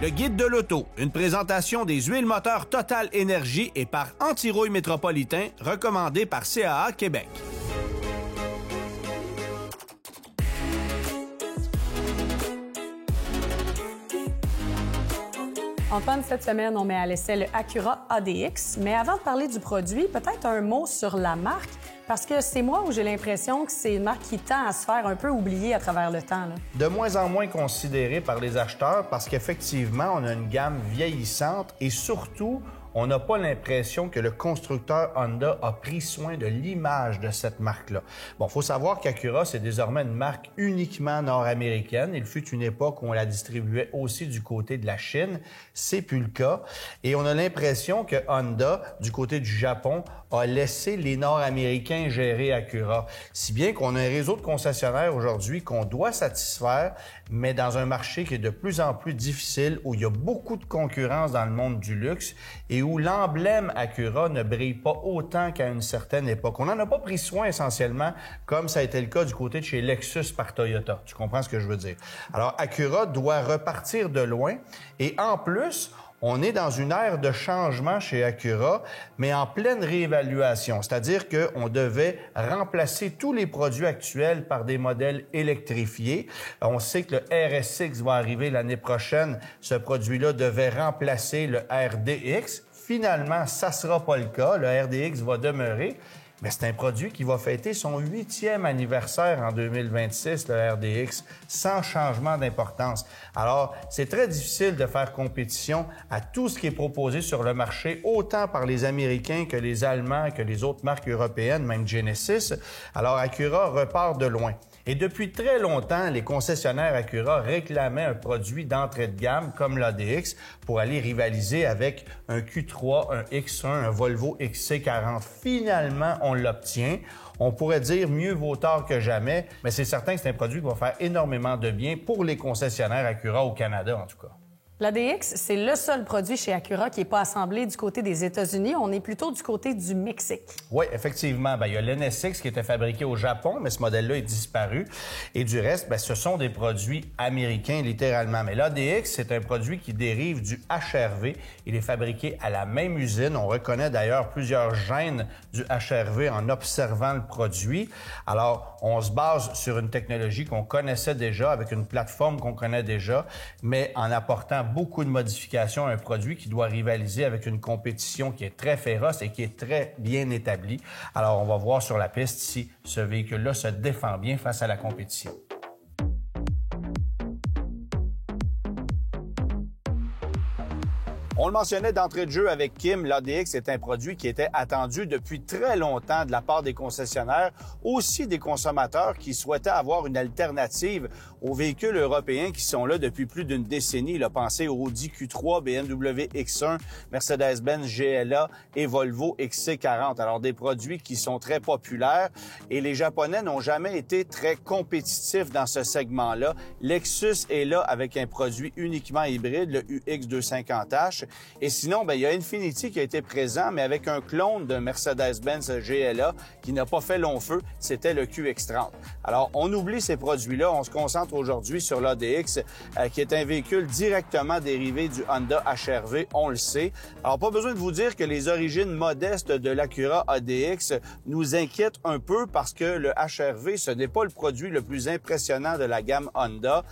Le guide de l'auto, une présentation des huiles moteurs Total Énergie et par Anti-Rouille Métropolitain, recommandé par CAA Québec. Antoine, cette semaine, on met à l'essai le Acura ADX. Mais avant de parler du produit, peut-être un mot sur la marque, parce que c'est moi où j'ai l'impression que c'est une marque qui tend à se faire un peu oublier à travers le temps, là. De moins en moins considérée par les acheteurs parce qu'effectivement, on a une gamme vieillissante et surtout, on n'a pas l'impression que le constructeur Honda a pris soin de l'image de cette marque-là. Bon, il faut savoir qu'Acura, c'est désormais une marque uniquement nord-américaine. Il fut une époque où on la distribuait aussi du côté de la Chine. C'est plus le cas. Et on a l'impression que Honda, du côté du Japon, a laissé les Nord-Américains gérer Acura. Si bien qu'on a un réseau de concessionnaires aujourd'hui qu'on doit satisfaire, mais dans un marché qui est de plus en plus difficile, où il y a beaucoup de concurrence dans le monde du luxe et où l'emblème Acura ne brille pas autant qu'à une certaine époque. On n'en a pas pris soin essentiellement, comme ça a été le cas du côté de chez Lexus par Toyota. Tu comprends ce que je veux dire? Alors, Acura doit repartir de loin et en plus, on est dans une ère de changement chez Acura, mais en pleine réévaluation. C'est-à-dire qu'on devait remplacer tous les produits actuels par des modèles électrifiés. On sait que le RSX va arriver l'année prochaine. Ce produit-là devait remplacer le RDX. Finalement, ça sera pas le cas. Le RDX va demeurer. Mais c'est un produit qui va fêter son 8e anniversaire en 2026, le RDX, sans changement d'importance. Alors, c'est très difficile de faire compétition à tout ce qui est proposé sur le marché, autant par les Américains que les Allemands, que les autres marques européennes, même Genesis. Alors, Acura repart de loin. Et depuis très longtemps, les concessionnaires Acura réclamaient un produit d'entrée de gamme comme l'ADX pour aller rivaliser avec un Q3, un X1, un Volvo XC40. Finalement, on l'obtient. On pourrait dire mieux vaut tard que jamais, mais c'est certain que c'est un produit qui va faire énormément de bien pour les concessionnaires Acura au Canada, en tout cas. L'ADX, c'est le seul produit chez Acura qui n'est pas assemblé du côté des États-Unis. On est plutôt du côté du Mexique. Oui, effectivement. Il y a l'NSX qui était fabriqué au Japon, mais ce modèle-là est disparu. Et du reste, ce sont des produits américains, littéralement. Mais l'ADX, c'est un produit qui dérive du HRV. Il est fabriqué à la même usine. On reconnaît d'ailleurs plusieurs gènes du HRV en observant le produit. Alors, on se base sur une technologie qu'on connaissait déjà, avec une plateforme qu'on connaît déjà, mais en apportant beaucoup de modifications à un produit qui doit rivaliser avec une compétition qui est très féroce et qui est très bien établie. Alors, on va voir sur la piste si ce véhicule-là se défend bien face à la compétition. On le mentionnait d'entrée de jeu avec Kim, l'ADX est un produit qui était attendu depuis très longtemps de la part des concessionnaires, aussi des consommateurs qui souhaitaient avoir une alternative aux véhicules européens qui sont là depuis plus d'une décennie. Il a pensé au Audi Q3, BMW X1, Mercedes-Benz GLA et Volvo XC40. Alors des produits qui sont très populaires et les Japonais n'ont jamais été très compétitifs dans ce segment-là. Lexus est là avec un produit uniquement hybride, le UX250H. Et sinon, il y a Infiniti qui a été présent, mais avec un clone de Mercedes-Benz GLA qui n'a pas fait long feu, c'était le QX30. Alors, on oublie ces produits-là, on se concentre aujourd'hui sur l'ADX, qui est un véhicule directement dérivé du Honda HR-V, on le sait. Alors, pas besoin de vous dire que les origines modestes de l'Acura ADX nous inquiètent un peu parce que le HR-V, ce n'est pas le produit le plus impressionnant de la gamme Honda.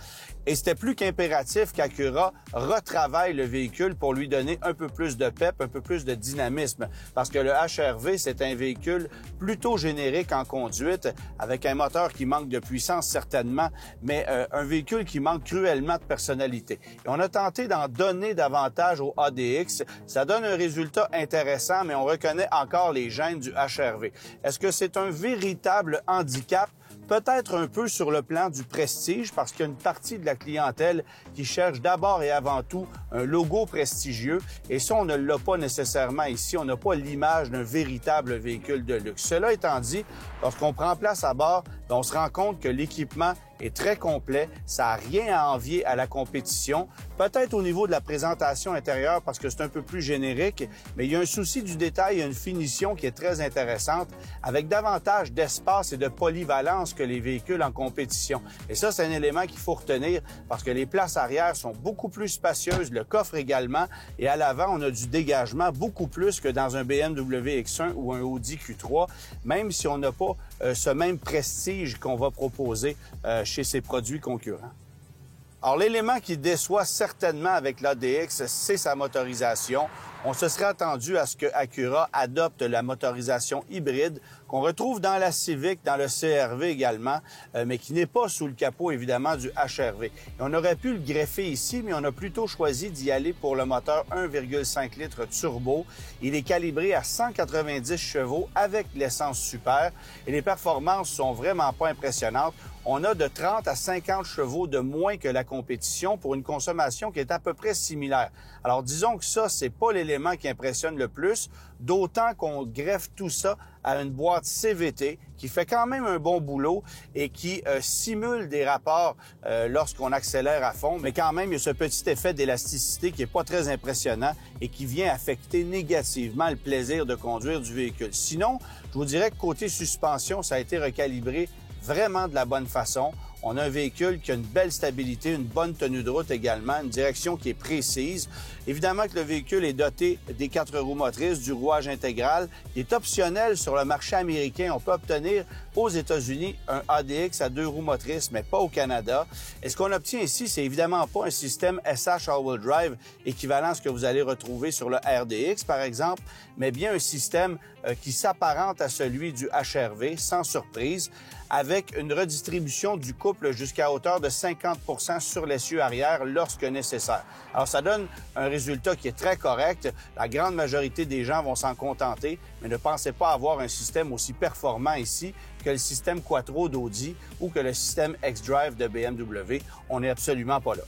Et c'était plus qu'impératif qu'Acura retravaille le véhicule pour lui donner un peu plus de pep, un peu plus de dynamisme. Parce que le HR-V, c'est un véhicule plutôt générique en conduite, avec un moteur qui manque de puissance certainement, mais un véhicule qui manque cruellement de personnalité. Et on a tenté d'en donner davantage au ADX. Ça donne un résultat intéressant, mais on reconnaît encore les gènes du HR-V. Est-ce que c'est un véritable handicap? Peut-être un peu sur le plan du prestige, parce qu'il y a une partie de la clientèle qui cherche d'abord et avant tout un logo prestigieux. Et ça, on ne l'a pas nécessairement ici. On n'a pas l'image d'un véritable véhicule de luxe. Cela étant dit, lorsqu'on prend place à bord, on se rend compte que l'équipement est très complet, ça n'a rien à envier à la compétition. Peut-être au niveau de la présentation intérieure parce que c'est un peu plus générique, mais il y a un souci du détail, il y a une finition qui est très intéressante avec davantage d'espace et de polyvalence que les véhicules en compétition. Et ça, c'est un élément qu'il faut retenir parce que les places arrière sont beaucoup plus spacieuses, le coffre également, et à l'avant, on a du dégagement beaucoup plus que dans un BMW X1 ou un Audi Q3, même si on n'a pas ce même prestige qu'on va proposer chez ces produits concurrents. Alors, l'élément qui déçoit certainement avec l'ADX, c'est sa motorisation. On se serait attendu à ce que Acura adopte la motorisation hybride qu'on retrouve dans la Civic, dans le CR-V également, mais qui n'est pas sous le capot, évidemment, du HR-V. Et on aurait pu le greffer ici, mais on a plutôt choisi d'y aller pour le moteur 1,5 litres turbo. Il est calibré à 190 chevaux avec l'essence super et les performances sont vraiment pas impressionnantes. On a de 30 à 50 chevaux de moins que la compétition pour une consommation qui est à peu près similaire. Alors, disons que ça, c'est pas l'élément qui impressionne le plus, d'autant qu'on greffe tout ça à une boîte CVT qui fait quand même un bon boulot et qui simule des rapports lorsqu'on accélère à fond, mais quand même, il y a ce petit effet d'élasticité qui est pas très impressionnant et qui vient affecter négativement le plaisir de conduire du véhicule. Sinon, je vous dirais que côté suspension, ça a été recalibré vraiment de la bonne façon. On a un véhicule qui a une belle stabilité, une bonne tenue de route également, une direction qui est précise. Évidemment que le véhicule est doté des 4 roues motrices, du rouage intégral, qui est optionnel sur le marché américain. On peut obtenir aux États-Unis un ADX à 2 roues motrices, mais pas au Canada. Et ce qu'on obtient ici, c'est évidemment pas un système SH All-Wheel Drive équivalent à ce que vous allez retrouver sur le RDX, par exemple, mais bien un système qui s'apparente à celui du HR-V, sans surprise, avec une redistribution du couple jusqu'à hauteur de 50% sur l'essieu arrière lorsque nécessaire. Alors, ça donne un résultat qui est très correct. La grande majorité des gens vont s'en contenter, mais ne pensez pas avoir un système aussi performant ici que le système Quattro d'Audi ou que le système xDrive de BMW. On n'est absolument pas là.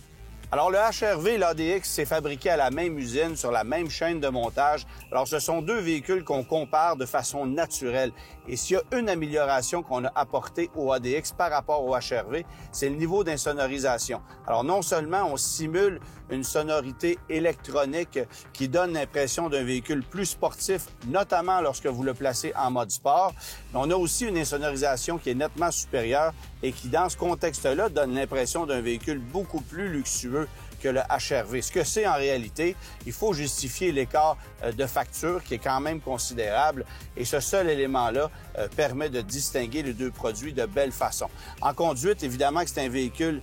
Alors, le HR-V et l'ADX, c'est fabriqué à la même usine, sur la même chaîne de montage. Alors, ce sont deux véhicules qu'on compare de façon naturelle. Et s'il y a une amélioration qu'on a apportée au ADX par rapport au HR-V, c'est le niveau d'insonorisation. Alors, non seulement on simule une sonorité électronique qui donne l'impression d'un véhicule plus sportif, notamment lorsque vous le placez en mode sport, mais on a aussi une insonorisation qui est nettement supérieure et qui, dans ce contexte-là, donne l'impression d'un véhicule beaucoup plus luxueux que le HR-V. Ce que c'est en réalité, il faut justifier l'écart de facture qui est quand même considérable et ce seul élément-là permet de distinguer les deux produits de belle façon. En conduite, évidemment que c'est un véhicule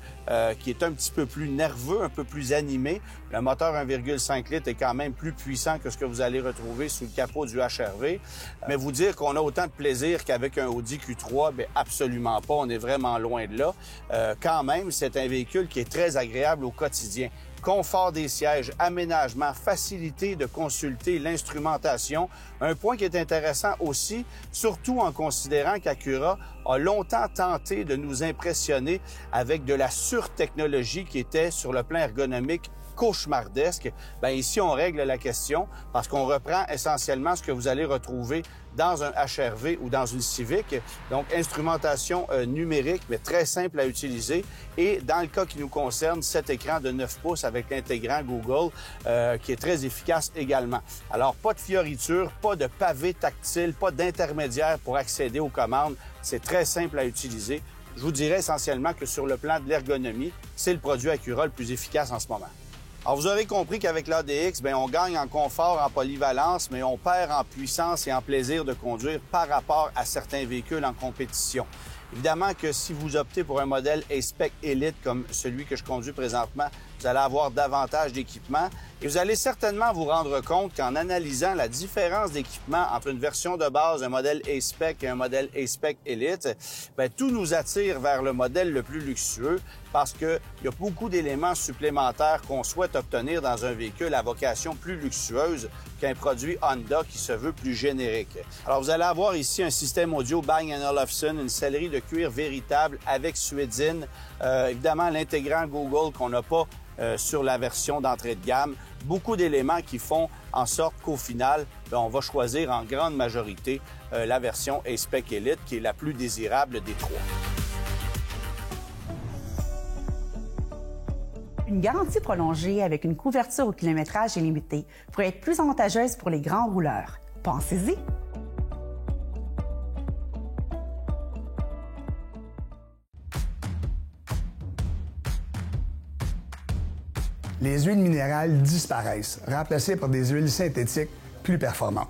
qui est un petit peu plus nerveux, un peu plus animé. Le moteur 1,5 litres est quand même plus puissant que ce que vous allez retrouver sous le capot du HR-V. Mais vous dire qu'on a autant de plaisir qu'avec un Audi Q3, bien absolument pas. On est vraiment loin de là. Quand même, c'est un véhicule qui est très agréable au quotidien. Confort des sièges, aménagement, facilité de consulter l'instrumentation. Un point qui est intéressant aussi, surtout en considérant qu'Acura a longtemps tenté de nous impressionner avec de la surtechnologie qui était sur le plan ergonomique cauchemardesque. Bien, ici, on règle la question parce qu'on reprend essentiellement ce que vous allez retrouver dans un HR-V ou dans une Civic. Donc, instrumentation numérique, mais très simple à utiliser. Et dans le cas qui nous concerne, cet écran de 9 pouces avec l'intégrant Google qui est très efficace également. Alors, pas de fioritures, pas de pavé tactile, pas d'intermédiaire pour accéder aux commandes. C'est très simple à utiliser. Je vous dirais essentiellement que sur le plan de l'ergonomie, c'est le produit Acura le plus efficace en ce moment. Alors, vous aurez compris qu'avec l'ADX, bien, on gagne en confort, en polyvalence, mais on perd en puissance et en plaisir de conduire par rapport à certains véhicules en compétition. Évidemment que si vous optez pour un modèle A-Spec Elite comme celui que je conduis présentement, vous allez avoir davantage d'équipement et vous allez certainement vous rendre compte qu'en analysant la différence d'équipement entre une version de base, un modèle A-Spec et un modèle A-Spec Elite, bien, tout nous attire vers le modèle le plus luxueux parce qu'il y a beaucoup d'éléments supplémentaires qu'on souhaite obtenir dans un véhicule à vocation plus luxueuse qu'un produit Honda qui se veut plus générique. Alors, vous allez avoir ici un système audio Bang & Olufsen, une sellerie de cuir véritable avec Suedzine, évidemment l'intégrant Google qu'on n'a pas sur la version d'entrée de gamme. Beaucoup d'éléments qui font en sorte qu'au final, on va choisir en grande majorité la version A-Spec Elite, qui est la plus désirable des trois. Une garantie prolongée avec une couverture au kilométrage illimité pourrait être plus avantageuse pour les grands rouleurs. Pensez-y! Les huiles minérales disparaissent, remplacées par des huiles synthétiques plus performantes,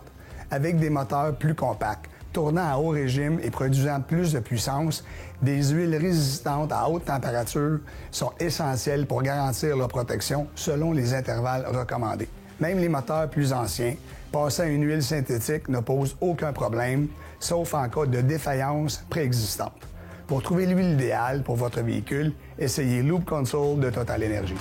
avec des moteurs plus compacts, tournant à haut régime et produisant plus de puissance. Des huiles résistantes à haute température sont essentielles pour garantir leur protection selon les intervalles recommandés. Même les moteurs plus anciens, passer à une huile synthétique ne pose aucun problème, sauf en cas de défaillance préexistante. Pour trouver l'huile idéale pour votre véhicule, essayez Loop Console de Total Energy.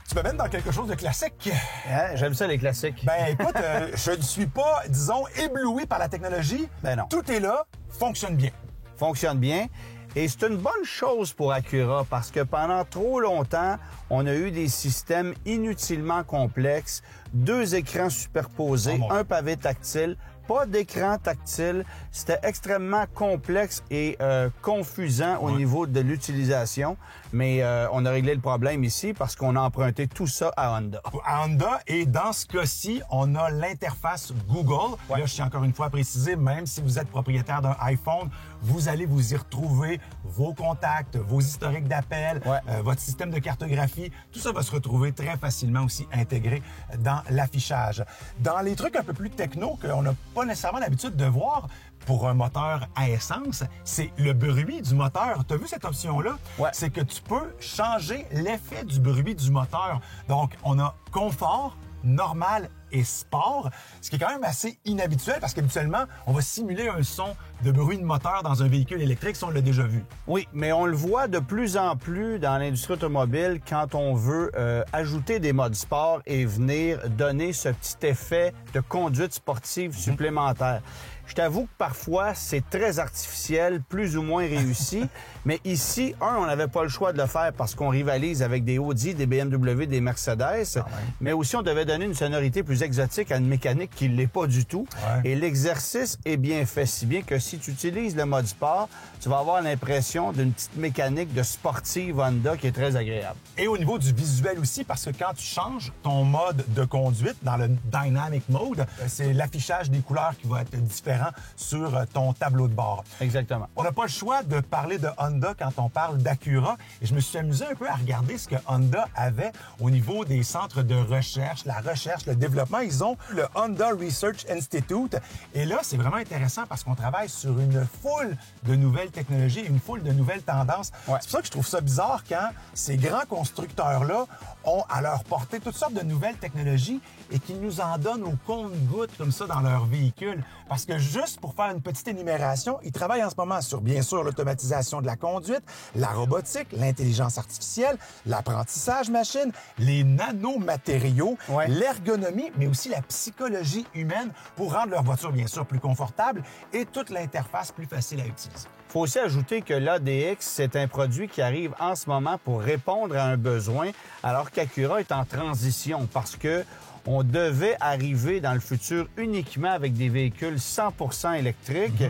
Tu m'amènes dans quelque chose de classique. Hein? J'aime ça, les classiques. Ben écoute, je ne suis pas, disons, ébloui par la technologie. Ben non. Tout est là, fonctionne bien. Fonctionne bien. Et c'est une bonne chose pour Acura parce que pendant trop longtemps, on a eu des systèmes inutilement complexes, 2 écrans superposés, un pavé tactile, pas d'écran tactile. C'était extrêmement complexe et confusant au niveau de l'utilisation. Mais on a réglé le problème ici parce qu'on a emprunté tout ça à Honda. À Honda, et dans ce cas-ci, on a l'interface Google. Là, je tiens encore une fois à préciser, même si vous êtes propriétaire d'un iPhone, vous allez vous y retrouver vos contacts, vos historiques d'appels, votre système de cartographie. Tout ça va se retrouver très facilement aussi intégré dans l'affichage. Dans les trucs un peu plus techno qu'on n'a pas nécessairement l'habitude de voir pour un moteur à essence, c'est le bruit du moteur. Tu as vu cette option-là? C'est que tu peux changer l'effet du bruit du moteur. Donc, on a confort, normal et sport, ce qui est quand même assez inhabituel parce qu'habituellement, on va simuler un son de bruit de moteur dans un véhicule électrique si on l'a déjà vu. Oui, mais on le voit de plus en plus dans l'industrie automobile quand on veut ajouter des modes sport et venir donner ce petit effet de conduite sportive supplémentaire. Je t'avoue que parfois, c'est très artificiel, plus ou moins réussi. Mais ici, on n'avait pas le choix de le faire parce qu'on rivalise avec des Audi, des BMW, des Mercedes. Mais aussi, on devait donner une sonorité plus exotique à une mécanique qui ne l'est pas du tout. Et l'exercice est bien fait, si bien que si tu utilises le mode sport, tu vas avoir l'impression d'une petite mécanique de sportive Honda qui est très agréable. Et au niveau du visuel aussi, parce que quand tu changes ton mode de conduite dans le Dynamic Mode, c'est l'affichage des couleurs qui va être différent sur ton tableau de bord. Exactement. On n'a pas le choix de parler de Honda quand on parle d'Acura. Et je me suis amusé un peu à regarder ce que Honda avait au niveau des centres de recherche, la recherche, le développement. Ils ont le Honda Research Institute. Et là, c'est vraiment intéressant parce qu'on travaille sur une foule de nouvelles technologies, une foule de nouvelles tendances. C'est pour ça que je trouve ça bizarre quand ces grands constructeurs-là ont à leur portée toutes sortes de nouvelles technologies et qu'ils nous en donnent au compte-gouttes comme ça dans leurs véhicules. Parce que juste pour faire une petite énumération, ils travaillent en ce moment sur, bien sûr, l'automatisation de la conduite, la robotique, l'intelligence artificielle, l'apprentissage machine, les nanomatériaux, l'ergonomie, mais aussi la psychologie humaine pour rendre leur voiture, bien sûr, plus confortable et toute l'interface plus facile à utiliser. Il faut aussi ajouter que l'ADX, c'est un produit qui arrive en ce moment pour répondre à un besoin, alors qu'Acura est en transition parce que on devait arriver dans le futur uniquement avec des véhicules 100% électriques.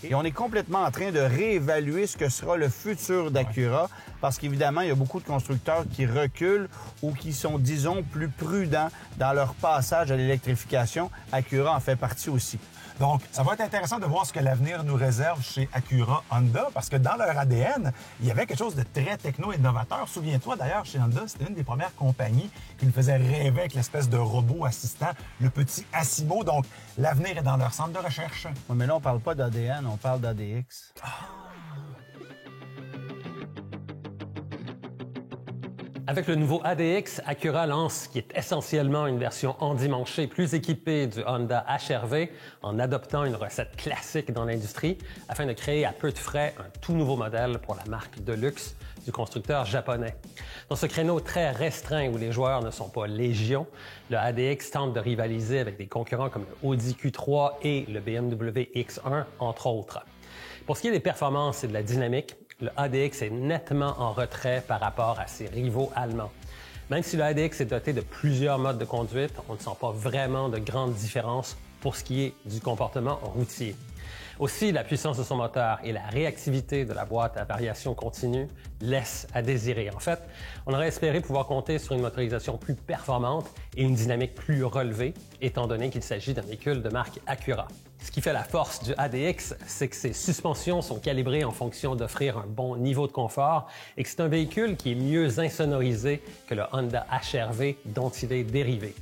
Et on est complètement en train de réévaluer ce que sera le futur d'Acura parce qu'évidemment, il y a beaucoup de constructeurs qui reculent ou qui sont, disons, plus prudents dans leur passage à l'électrification. Acura en fait partie aussi. Donc, ça va être intéressant de voir ce que l'avenir nous réserve chez Acura Honda, parce que dans leur ADN, il y avait quelque chose de très techno-innovateur. Souviens-toi, d'ailleurs, chez Honda, c'était une des premières compagnies qui nous faisait rêver avec l'espèce de robot assistant, le petit Asimo. Donc, l'avenir est dans leur centre de recherche. Oui, mais là, on parle pas d'ADN, on parle d'ADX. Avec le nouveau ADX, Acura lance ce qui est essentiellement une version endimanchée plus équipée du Honda HR-V en adoptant une recette classique dans l'industrie afin de créer à peu de frais un tout nouveau modèle pour la marque de luxe du constructeur japonais. Dans ce créneau très restreint où les joueurs ne sont pas légion, le ADX tente de rivaliser avec des concurrents comme le Audi Q3 et le BMW X1, entre autres. Pour ce qui est des performances et de la dynamique, le ADX est nettement en retrait par rapport à ses rivaux allemands. Même si le ADX est doté de plusieurs modes de conduite, on ne sent pas vraiment de grandes différences pour ce qui est du comportement routier. Aussi, la puissance de son moteur et la réactivité de la boîte à variation continue laissent à désirer. En fait, on aurait espéré pouvoir compter sur une motorisation plus performante et une dynamique plus relevée, étant donné qu'il s'agit d'un véhicule de marque Acura. Ce qui fait la force du ADX, c'est que ses suspensions sont calibrées en fonction d'offrir un bon niveau de confort et que c'est un véhicule qui est mieux insonorisé que le Honda HR-V dont il est dérivé.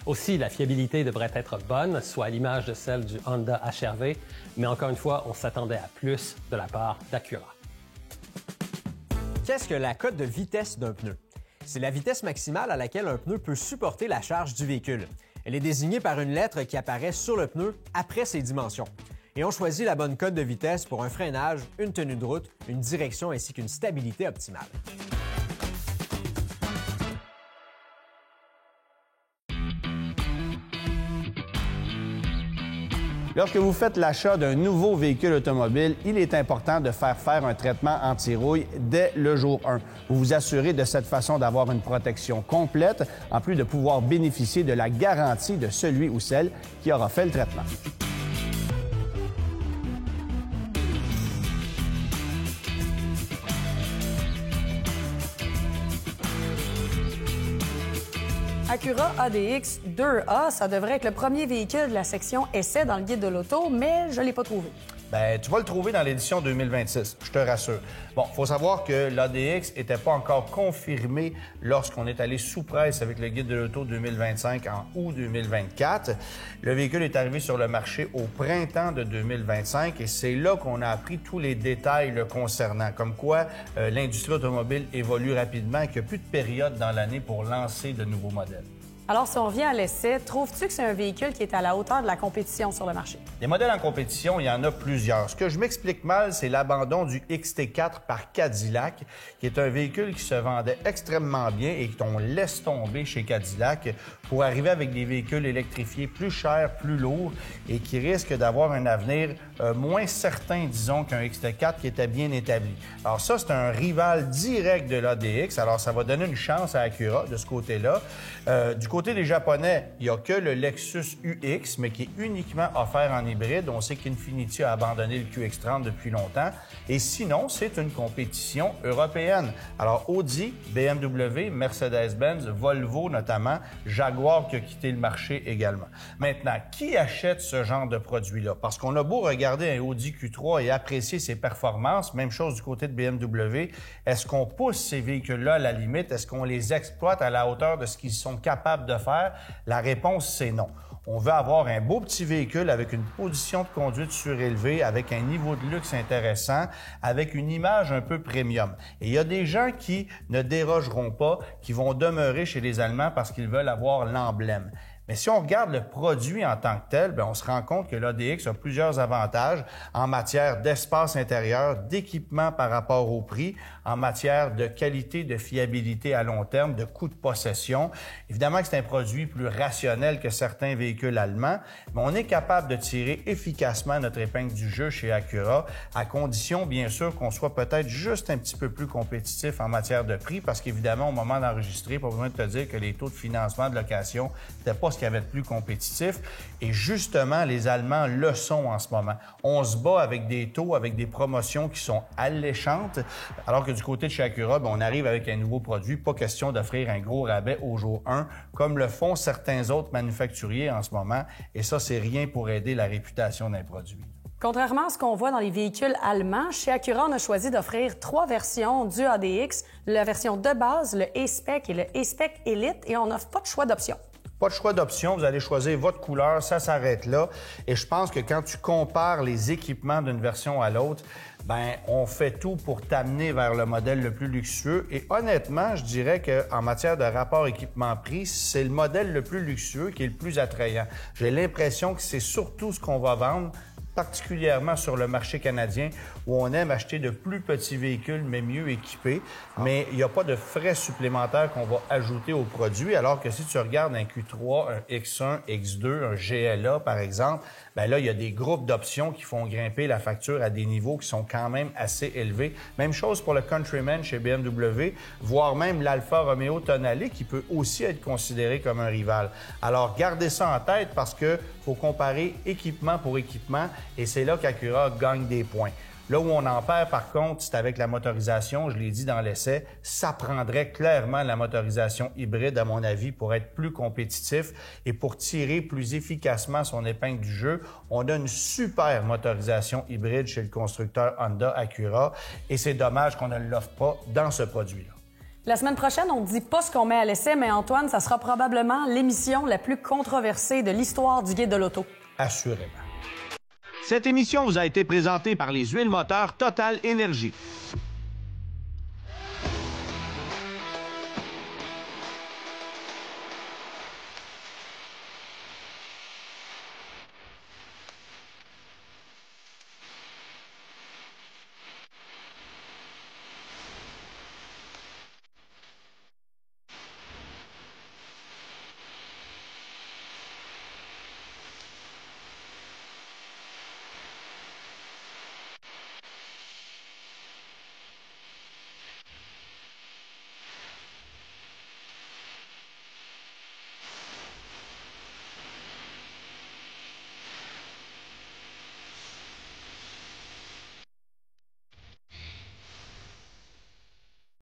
Aussi, la fiabilité devrait être bonne, soit à l'image de celle du Honda HR-V, mais encore une fois, on s'attendait à plus de la part d'Acura. Qu'est-ce que la cote de vitesse d'un pneu? C'est la vitesse maximale à laquelle un pneu peut supporter la charge du véhicule. Elle est désignée par une lettre qui apparaît sur le pneu après ses dimensions. Et on choisit la bonne cote de vitesse pour un freinage, une tenue de route, une direction ainsi qu'une stabilité optimale. Lorsque vous faites l'achat d'un nouveau véhicule automobile, il est important de faire un traitement anti-rouille dès le jour 1. Vous vous assurez de cette façon d'avoir une protection complète, en plus de pouvoir bénéficier de la garantie de celui ou celle qui aura fait le traitement. Acura ADX 2A, ça devrait être le premier véhicule de la section essai dans le guide de l'auto, mais je ne l'ai pas trouvé. Bien, tu vas le trouver dans l'édition 2026, je te rassure. Bon, il faut savoir que l'ADX n'était pas encore confirmé lorsqu'on est allé sous presse avec le guide de l'auto 2025 en août 2024. Le véhicule est arrivé sur le marché au printemps de 2025 et c'est là qu'on a appris tous les détails le concernant, comme quoi l'industrie automobile évolue rapidement et qu'il n'y a plus de période dans l'année pour lancer de nouveaux modèles. Alors, si on revient à l'essai, trouves-tu que c'est un véhicule qui est à la hauteur de la compétition sur le marché? Les modèles en compétition, il y en a plusieurs. Ce que je m'explique mal, c'est l'abandon du XT4 par Cadillac, qui est un véhicule qui se vendait extrêmement bien et qu'on laisse tomber chez Cadillac pour arriver avec des véhicules électrifiés plus chers, plus lourds et qui risquent d'avoir un avenir moins certain, disons, qu'un XT4 qui était bien établi. Alors ça, c'est un rival direct de l'ADX. Alors ça va donner une chance à Acura de ce côté-là. Du côté des Japonais, il n'y a que le Lexus UX, mais qui est uniquement offert en hybride. On sait qu'Infiniti a abandonné le QX30 depuis longtemps. Et sinon, c'est une compétition européenne. Alors, Audi, BMW, Mercedes-Benz, Volvo notamment, Jaguar qui a quitté le marché également. Maintenant, qui achète ce genre de produit-là? Parce qu'on a beau regarder un Audi Q3 et apprécier ses performances, même chose du côté de BMW, est-ce qu'on pousse ces véhicules-là à la limite? Est-ce qu'on les exploite à la hauteur de ce qu'ils sont capables de faire? La réponse, c'est non. On veut avoir un beau petit véhicule avec une position de conduite surélevée, avec un niveau de luxe intéressant, avec une image un peu premium. Et il y a des gens qui ne dérogeront pas, qui vont demeurer chez les Allemands parce qu'ils veulent avoir l'emblème. Mais si on regarde le produit en tant que tel, bien, on se rend compte que l'ADX a plusieurs avantages en matière d'espace intérieur, d'équipement par rapport au prix, en matière de qualité, de fiabilité à long terme, de coût de possession. Évidemment que c'est un produit plus rationnel que certains véhicules allemands, mais on est capable de tirer efficacement notre épingle du jeu chez Acura, à condition, bien sûr, qu'on soit peut-être juste un petit peu plus compétitif en matière de prix, parce qu'évidemment, au moment d'enregistrer, pas besoin de te dire que les taux de financement de location n'étaient pas ce qu'il y avait de plus compétitif. Et justement, les Allemands le sont en ce moment. On se bat avec des taux, avec des promotions qui sont alléchantes, alors que du côté de chez Acura, bien, on arrive avec un nouveau produit. Pas question d'offrir un gros rabais au jour 1, comme le font certains autres manufacturiers en ce moment. Et ça, c'est rien pour aider la réputation d'un produit. Contrairement à ce qu'on voit dans les véhicules allemands, chez Acura, on a choisi d'offrir 3 versions du ADX, la version de base, le E-Spec et le E-Spec Elite, et on n'offre pas de choix d'options. Pas de choix d'option, vous allez choisir votre couleur, ça s'arrête là. Et je pense que quand tu compares les équipements d'une version à l'autre, ben on fait tout pour t'amener vers le modèle le plus luxueux. Et honnêtement, je dirais qu'en matière de rapport équipement-prix, c'est le modèle le plus luxueux qui est le plus attrayant. J'ai l'impression que c'est surtout ce qu'on va vendre, particulièrement sur le marché canadien, où on aime acheter de plus petits véhicules, mais mieux équipés. Mais il n'y a pas de frais supplémentaires qu'on va ajouter au produit, alors que si tu regardes un Q3, un X1, X2, un GLA, par exemple, bien là, il y a des groupes d'options qui font grimper la facture à des niveaux qui sont quand même assez élevés. Même chose pour le Countryman chez BMW, voire même l'Alfa Romeo Tonale, qui peut aussi être considéré comme un rival. Alors, gardez ça en tête parce que faut comparer équipement pour équipement, et c'est là qu'Acura gagne des points. Là où on en perd, par contre, c'est avec la motorisation. Je l'ai dit dans l'essai, ça prendrait clairement la motorisation hybride, à mon avis, pour être plus compétitif et pour tirer plus efficacement son épingle du jeu. On a une super motorisation hybride chez le constructeur Honda Acura et c'est dommage qu'on ne l'offre pas dans ce produit-là. La semaine prochaine, on ne dit pas ce qu'on met à l'essai, mais Antoine, ça sera probablement l'émission la plus controversée de l'histoire du Guide de l'auto. Assurément. Cette émission vous a été présentée par les huiles moteurs Total Énergie.